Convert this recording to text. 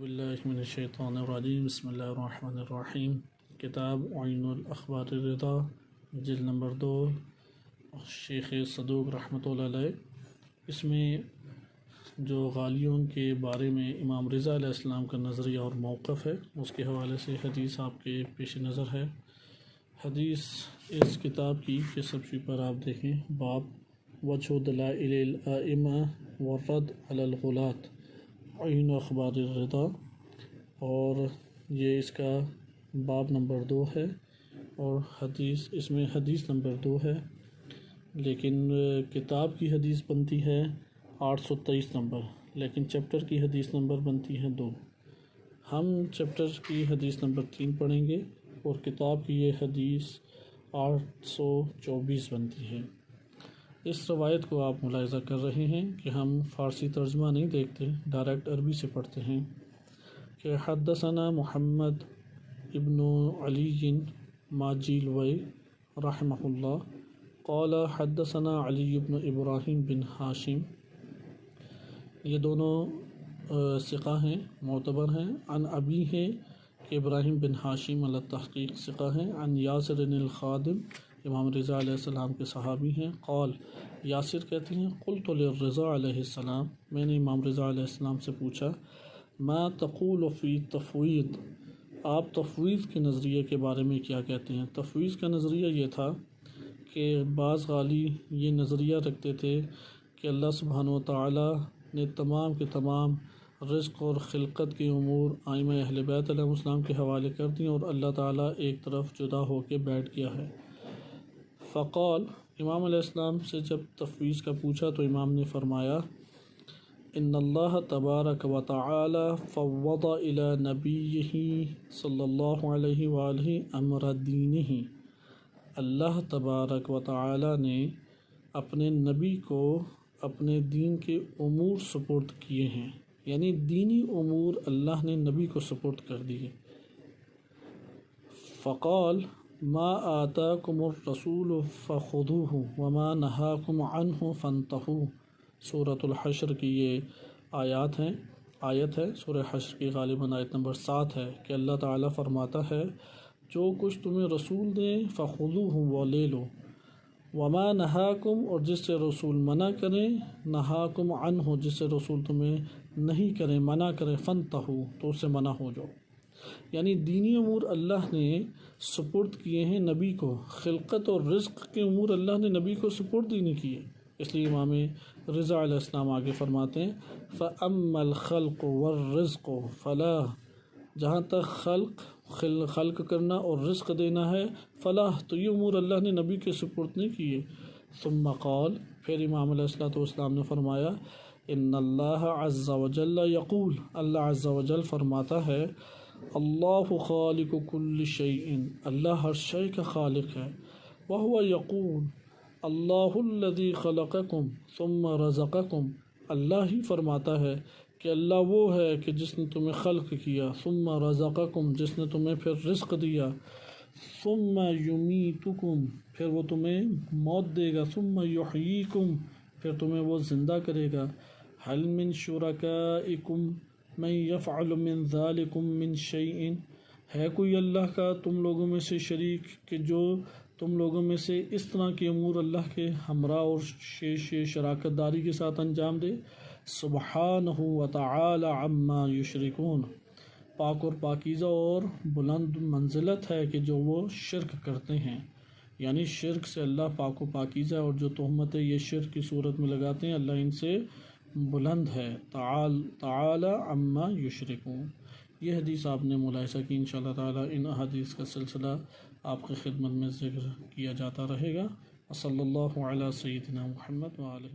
باللہ من الشیطان الرجیم بسم اللہ الرحمن الرحیم۔ کتاب عین الاخبار الرضا، جلد نمبر 2، شیخ صدوق رحمۃ اللہ علیہ۔ اس میں جو غالیون کے بارے میں امام رضا علیہ السلام کا نظریہ اور موقف ہے، اس کے حوالے سے حدیث آپ کے پیش نظر ہے۔ حدیث اس کتاب کی کہ صفحے پر آپ دیکھیں، باب وجہ دلائل الائمہ والرد علی الغلاۃ عین اخبار الرضا، اور یہ اس کا باب نمبر 2 ہے، اور حدیث اس میں حدیث نمبر 2 ہے، لیکن کتاب کی حدیث بنتی ہے 823 نمبر، لیکن چیپٹر کی حدیث نمبر بنتی ہے 2۔ ہم چیپٹر کی حدیث نمبر 3 پڑھیں گے، اور کتاب کی یہ حدیث 824 بنتی ہے۔ اس روایت کو آپ ملاحظہ کر رہے ہیں کہ ہم فارسی ترجمہ نہیں دیکھتے، ڈائریکٹ عربی سے پڑھتے ہیں کہ حدثنا محمد ابن علی ماجیلوی رحمہ اللہ قال حدثنا علی ابن ابراہیم بن ہاشم، یہ دونوں ثقہ ہیں، معتبر ہیں۔ عن ابی ہے کہ ابراہیم بن ہاشم علی تحقیق ثقہ ہیں۔ عن یاسر الخادم، امام رضا علیہ السلام کے صحابی ہیں۔ قال، یاسر کہتے ہیں، قلت للرضا علیہ السلام، میں نے امام رضا علیہ السلام سے پوچھا، ما تقول فی تفویض، آپ تفویض کے نظریے کے بارے میں کیا کہتے ہیں؟ تفویض کا نظریہ یہ تھا کہ بعض غالی یہ نظریہ رکھتے تھے کہ اللہ سبحانہ و تعالی نے تمام کے تمام رزق اور خلقت کے امور ائمہ اہل بیت علیہ السلام کے حوالے کر دیں، اور اللہ تعالیٰ ایک طرف جدا ہو کے بیٹھ گیا ہے۔ فقال، امام علیہ السلام سے جب تفویض کا پوچھا تو امام نے فرمایا، ان اللہ تبارک و تعالی فوض الی نبیہ صلی اللہ علیہ وآلہ امر دینہ، اللہ تبارک و تعالی نے اپنے نبی کو اپنے دین کے امور سپرد کیے ہیں، یعنی دینی امور اللہ نے نبی کو سپرد کر دیے۔ فقال، ما آتاکم الرسول فخذوہ وما نہاکم عنہ فانتہوا، سورۃ الحشر کی یہ آیت ہے، سورہ حشر کی غالباً آیت نمبر 7 ہے کہ اللہ تعالیٰ فرماتا ہے، جو کچھ تمہیں رسول دیں فخذوہ، وہ لے لو، وما نہاکم، اور جس سے رسول منع کریں، نہاکم عنہ، جس سے رسول تمہیں نہیں کریں، منع کریں، فانتہوا، تو اس سے منع ہو جاؤ۔ یعنی دینی امور اللہ نے سپرد کیے ہیں نبی کو، خلقت اور رزق کے امور اللہ نے نبی کو سپرد ہی نہیں کیے۔ اس لیے امام رضا علیہ السلام آگے فرماتے ہیں، فَأَمَّا الْخَلْقُ وَالرِّزْقُ فَلَا، جہاں تک خلق کرنا اور رزق دینا ہے، فلاح، تو یہ امور اللہ نے نبی کے سپرد نہیں کیے۔ ثم قال، پھر امام علیہ السلام نے فرمایا، ان اللہ عز وجل یقول، اللہ عز وجل فرماتا ہے، اللہ خالق کل شیء، اللہ ہر شے کا خالق ہے، وہو یقول، اللہ الذی خلقکم ثم رزقکم، اللہ ہی فرماتا ہے کہ اللہ وہ ہے کہ جس نے تمہیں خلق کیا، ثم رزقکم، جس نے تمہیں پھر رزق دیا، ثم یمیتکم، پھر وہ تمہیں موت دے گا، ثم یحییکم، پھر تمہیں وہ زندہ کرے گا۔ هل من شرکائکم من یفعل من ذالکم من شیء، ہے کوئی اللہ کا تم لوگوں میں سے شریک کہ جو تم لوگوں میں سے اس طرح کے امور اللہ کے ہمراہ اور شراکت داری کے ساتھ انجام دے؟ سبحانہ وتعالی عما یشرکون، پاک اور پاکیزہ اور بلند منزلت ہے کہ جو وہ شرک کرتے ہیں، یعنی شرک سے اللہ پاک و پاکیزہ، اور جو تہمتیں یہ شرک کی صورت میں لگاتے ہیں اللہ ان سے بلند ہے۔ تعالی عما یشرکون، یہ حدیث آپ نے ملاحظہ کی۔ انشاءاللہ تعالی ان احادیث کا سلسلہ آپ کی خدمت میں ذکر کیا جاتا رہے گا۔ صلی اللہ علی سیدنا محمد وآلہ۔